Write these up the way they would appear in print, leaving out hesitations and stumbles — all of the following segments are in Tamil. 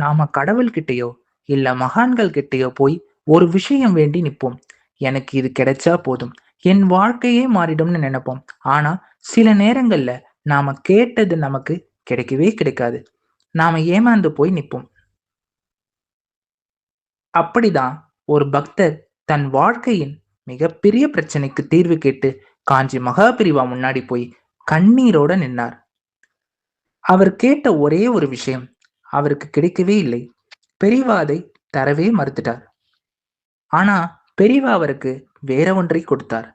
நாம கடவுள்கிட்டயோ இல்ல மகான்கள் கிட்டயோ போய் ஒரு விஷயம் வேண்டி நிப்போம். எனக்கு இது கிடைச்சா போதும், என் வாழ்க்கையே மாறிடும்னு நினைப்போம். ஆனா சில நேரங்கள்ல நாம கேட்டது நமக்கு கிடைக்கவே கிடைக்காது. நாம ஏமாந்து போய் நிப்போம். அப்படிதான் ஒரு பக்தர் தன் வாழ்க்கையின் மிகப்பெரிய பிரச்சனைக்கு தீர்வு கேட்டு காஞ்சி மகாபிரிவா முன்னாடி போய் கண்ணீரோட நின்னார். அவர் கேட்ட ஒரே ஒரு விஷயம் அவருக்கு கிடைக்கவே இல்லை. பெரியவா அதை தரவே மறுத்துட்டார். ஆனா பெரியவா அவருக்கு வேற ஒன்றை கொடுத்தார்.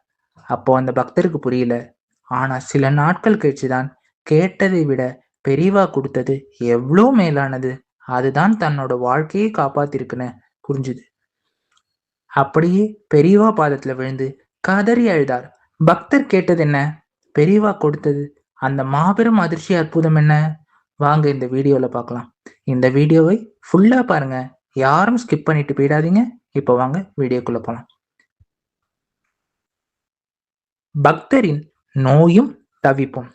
அப்போ அந்த பக்தருக்கு புரியல. ஆனா சில நாட்கள் கழிச்சுதான் கேட்டதை விட பெரியவா கொடுத்தது எவ்வளோ மேலானது, அதுதான் தன்னோட வாழ்க்கையை காப்பாத்திருக்குன்னு புரிஞ்சுது. அப்படியே பெரியவா பாதத்துல விழுந்து கதறி அழுதார். பக்தர் கேட்டது என்ன, பெரியவா கொடுத்தது அந்த மாபெரும் அதிர்ச்சி அற்புதம் என்ன? வாங்க இந்த வீடியோல பார்க்கலாம். இந்த வீடியோவை ஃபுல்லா பாருங்க. யாரும் ஸ்கிப் பண்ணிட்டு போயிடாதீங்க. இப்போ வாங்க வீடியோக்குள்ள போலாம். பக்தரின் நோயும் தவிப்பும்.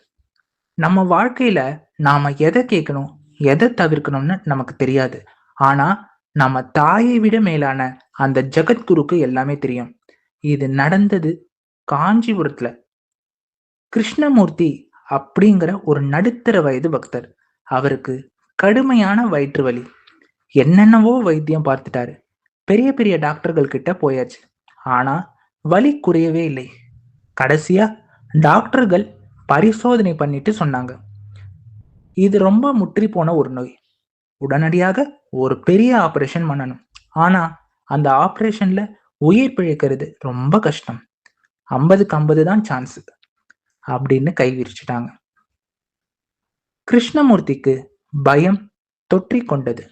நம்ம வாழ்க்கையில நாம எதை கேட்கணும், எதை தவிர்க்கணும்னு நமக்கு தெரியாது. ஆனா நம்ம தாயை விட மேலான அந்த ஜெகத்குருக்கு எல்லாமே தெரியும். இது நடந்தது காஞ்சிபுரத்துல. கிருஷ்ணமூர்த்தி அப்படிங்கிற ஒரு நடுத்தர வயது பக்தர். அவருக்கு கடுமையான வயிற்று வலி. என்னென்னவோ வைத்தியம் பார்த்துட்டாரு. பெரிய பெரிய டாக்டர்கள் கிட்ட போயாச்சு. ஆனா வலி குறையவே இல்லை. கடைசியா டாக்டர்கள் பரிசோதனை பண்ணிட்டு சொன்னாங்க, இது ரொம்ப முற்றி போன ஒரு நோய். உடனடியாக ஒரு பெரிய ஆபரேஷன் பண்ணணும். ஆனா அந்த ஆபரேஷன்ல உயிர் பிழைக்கிறது ரொம்ப கஷ்டம். 50க்கு 50 தான் சான்ஸ் அப்படின்னு கை விரிச்சிட்டாங்க. கிருஷ்ணமூர்த்திக்கு பயம் தொற்றிக் கொண்டது.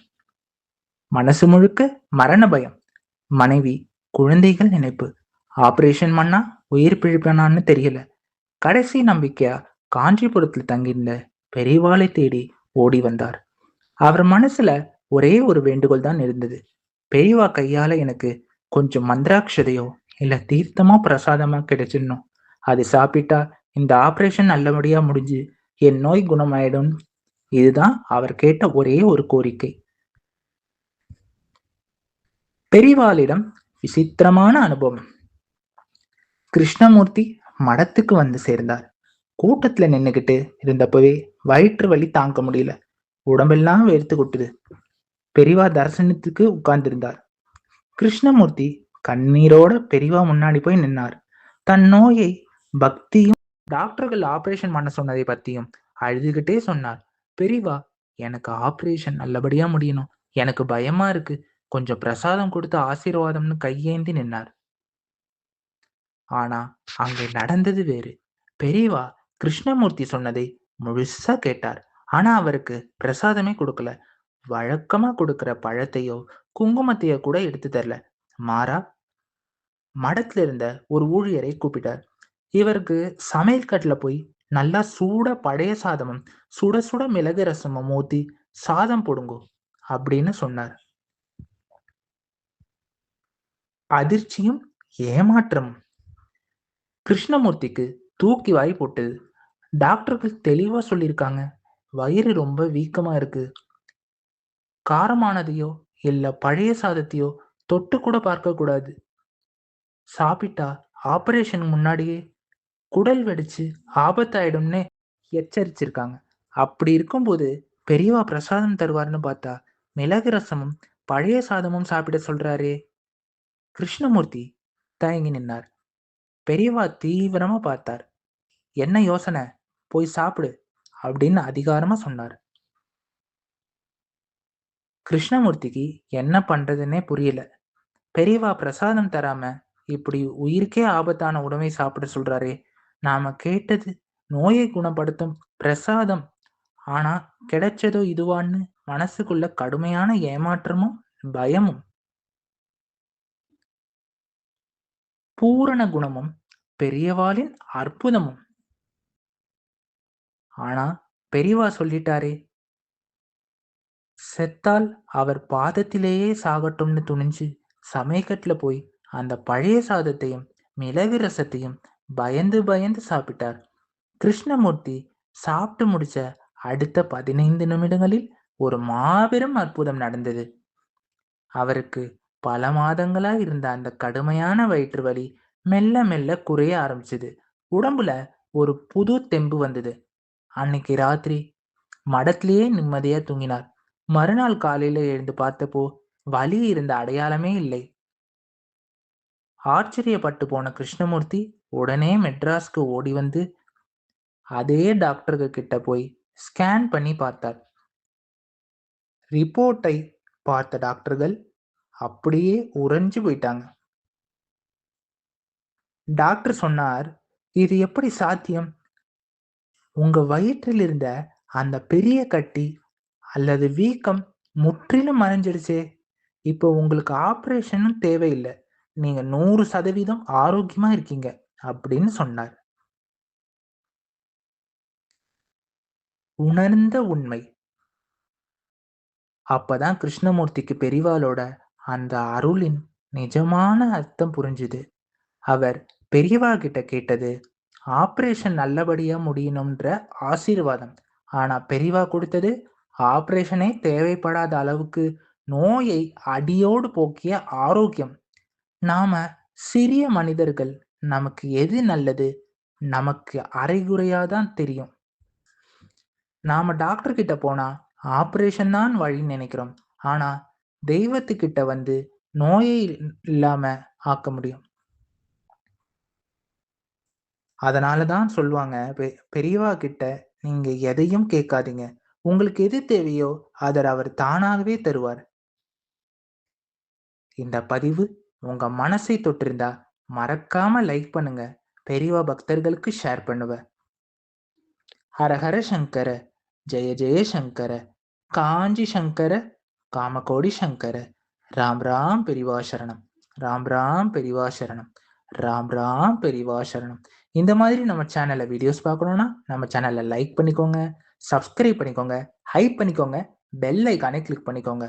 மனசு முழுக்க மரண பயம். மனைவி, குழந்தைகள் நினைப்பு. ஆபரேஷன் பண்ணா உயிர் பிழைப்பனான்னு தெரியல. கடைசி நம்பிக்கையா காஞ்சிபுரத்துல தங்கியிருந்த பெரியவாளை தேடி ஓடி வந்தார். அவர் மனசுல ஒரே ஒரு வேண்டுகோள் தான் இருந்தது. பெரியவா கையால எனக்கு கொஞ்சம் மந்திராட்சதையோ இல்ல தீர்த்தமா பிரசாதமா கிடைச்சிடணும். அது சாப்பிட்டா இந்த ஆபரேஷன் நல்லபடியா முடிஞ்சு என் நோய் குணமாயிடும். இதுதான் அவர் கேட்ட ஒரே ஒரு கோரிக்கை. பெரியவாளிடம் விசித்திரமான அனுபவம். கிருஷ்ணமூர்த்தி மடத்துக்கு வந்து சேர்ந்தார். கூட்டத்துல நின்னுகிட்டு இருந்தப்பவே வயிற்று வலி தாங்க முடியல. உடம்பெல்லாம் வேர்த்து கொட்டுது. பெரியவா தரிசனத்துக்கு உட்கார்ந்திருந்தார். கிருஷ்ணமூர்த்தி கண்ணீரோட பெரியவா முன்னாடி போய் நின்னார். தன் நோயை பக்தியும் டாக்டர்கள் ஆபரேஷன் பண்ண சொன்னதை பத்தியும் அழுதுகிட்டே சொன்னார். பெரியவா, எனக்கு ஆபரேஷன் நல்லபடியா முடியணும், எனக்கு பயமா இருக்கு, கொஞ்சம் பிரசாதம் கொடுத்து ஆசீர்வாதம்னு கையேந்தி நின்னார். ஆனா அங்கே நடந்தது வேறு. பெரியவா கிருஷ்ணமூர்த்தி சொன்னதை முழுசா கேட்டார். ஆனா அவருக்கு பிரசாதமே கொடுக்கல. வழக்கமா கொடுக்கிற பழத்தையோ குங்குமத்தையோ கூட எடுத்து தரல. மாறா மடத்துல இருந்த ஒரு ஊழியரை கூப்பிட்டார். இவருக்கு சமையல் கட்டுல போய் நல்லா சூட பழைய சாதமும் சுட சுட மிளகு ரசமும் ஊத்தி சாதம் போடுங்கோ அப்படின்னு சொன்னார். அதிர்ச்சியும் ஏமாற்றமும் கிருஷ்ணமூர்த்திக்கு தூக்கி வாய் போட்டது. டாக்டர்கள் தெளிவா சொல்லியிருக்காங்க, வயிறு ரொம்ப வீக்கமா இருக்கு, காரமானதையோ இல்ல பழைய சாதத்தையோ தொட்டு கூட பார்க்க கூடாது, சாப்பிட்டா ஆபரேஷன் முன்னாடியே குடல் வெடிச்சு ஆபத்தாயிடும்னு எச்சரிச்சிருக்காங்க. அப்படி இருக்கும்போது பெரியவா பிரசாதம் தருவார்னு பார்த்தா மிளகு ரசமும் பழைய சாதமும் சாப்பிட சொல்றாரே. கிருஷ்ணமூர்த்தி தயங்கி நின்னார். பெரியவா தீவிரமா பார்த்தார். என்ன யோசனை, போய் சாப்பிடு அப்படின்னு அதிகாரமா சொன்னார். கிருஷ்ணமூர்த்திக்கு என்ன பண்றதுன்னே புரியல. பெரியவா பிரசாதம் தராம இப்படி உயிருக்கே ஆபத்தான உணவை சாப்பிட சொல்றாரே. நாம கேட்டது நோயை குணப்படுத்தும் பிரசாதம், ஆனா கிடைச்சதோ இதுவான்னு மனசுக்குள்ள கடுமையான ஏமாற்றமும் பயமும். பூரண குணமும் பெரியவாளின் அற்புதமும். ஆனா பெரியவா சொல்லிட்டாரே, செத்தால் அவர் பாதத்திலேயே சாகட்டும்னு துணிஞ்சு சமயக்கட்டுல போய் அந்த பழைய சாதத்தையும் மிளகு ரசத்தையும் பயந்து பயந்து சாப்பிட்டார். கிருஷ்ணமூர்த்தி சாப்பிட்டு முடிச்ச அடுத்த 15 நிமிடங்களில் ஒரு மாபெரும் அற்புதம் நடந்தது. அவருக்கு பல மாதங்களா இருந்த அந்த கடுமையான வயிற்று வலி மெல்ல மெல்ல குறைய ஆரம்பிச்சது. உடம்புல ஒரு புது தெம்பு வந்தது. அன்னைக்கு ராத்திரி மடத்திலேயே நிம்மதியா தூங்கினார். மறுநாள் காலையில எழுந்து பார்த்தப்போ வலி இருந்த அடையாளமே இல்லை. ஆச்சரியப்பட்டு போன கிருஷ்ணமூர்த்தி உடனே மெட்ராஸ்க்கு ஓடி வந்து அதே டாக்டர்கள் கிட்ட போய் ஸ்கேன் பண்ணி பார்த்தார். ரிப்போர்ட்டை பார்த்த டாக்டர்கள் அப்படியே உறைஞ்சு போயிட்டாங்க. டாக்டர் சொன்னார், இது எப்படி சாத்தியம்? உங்க வயிற்றில் இருந்த அந்த பெரிய கட்டி அல்லது வீக்கம் முற்றிலும் மறைஞ்சிடுச்சே. இப்போ உங்களுக்கு ஆபரேஷனும் தேவையில்லை. நீங்க 100% ஆரோக்கியமா இருக்கீங்க அப்படின்னு சொன்னார். உணர்ந்த உண்மை. அப்பதான் கிருஷ்ணமூர்த்திக்கு பெரியவாளோட அந்த அருளின் நிஜமான அர்த்தம் புரிஞ்சுது. அவர் பெரியவா கிட்ட கேட்டது ஆபரேஷன் நல்லபடியா முடியணும்ன்ற ஆசீர்வாதம். ஆனா பெரியவா கொடுத்தது ஆபரேஷனே தேவைப்படாத அளவுக்கு நோயை அடியோடு போக்கிய ஆரோக்கியம். நாம சிறிய மனிதர்கள், நமக்கு எது நல்லது நமக்கு அரைகுறையாதான் தெரியும். நாம டாக்டர் கிட்ட போனா ஆபரேஷன் தான் வழின்னு நினைக்கிறோம். ஆனா தெய்வத்துக்கிட்ட வந்து நோயை இல்லாம ஆக்க முடியும். அதனால தான் சொல்லுவாங்க, பெரியவா கிட்ட நீங்க எதையும் கேட்காதீங்க. உங்களுக்கு எது தேவையோ அத அவர் தானாகவே தருவார். இந்த பதிவு உங்க மனசை தொட்டிருந்தா மறக்காம லைக் பண்ணுங்க. பெரியவா பக்தர்களுக்கு ஷேர் பண்ணுவ. ஹரஹர சங்கர, ஜெய ஜெய சங்கர, காஞ்சி சங்கர, காமகோடி சங்கர, ராம் ராம் பெரியவா சரணம், ராம் ராம் பெரியவா சரணம், ராம் ராம் பெரியவா சரணம். இந்த மாதிரி நம்ம சேனல்ல வீடியோஸ் பார்க்கணும்னா நம்ம சேனல்ல லைக் பண்ணிக்கோங்க, சப்ஸ்கிரைப் பண்ணிக்கோங்க, ஹைப் பண்ணிக்கோங்க, பெல் ஐக்கானை கிளிக் பண்ணிக்கோங்க.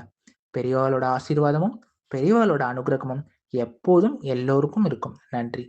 பெரியவாளோட ஆசீர்வாதமும் பெரியவாளோட அனுகிரகமும் எப்போதும் எல்லோருக்கும் இருக்கும். நன்றி.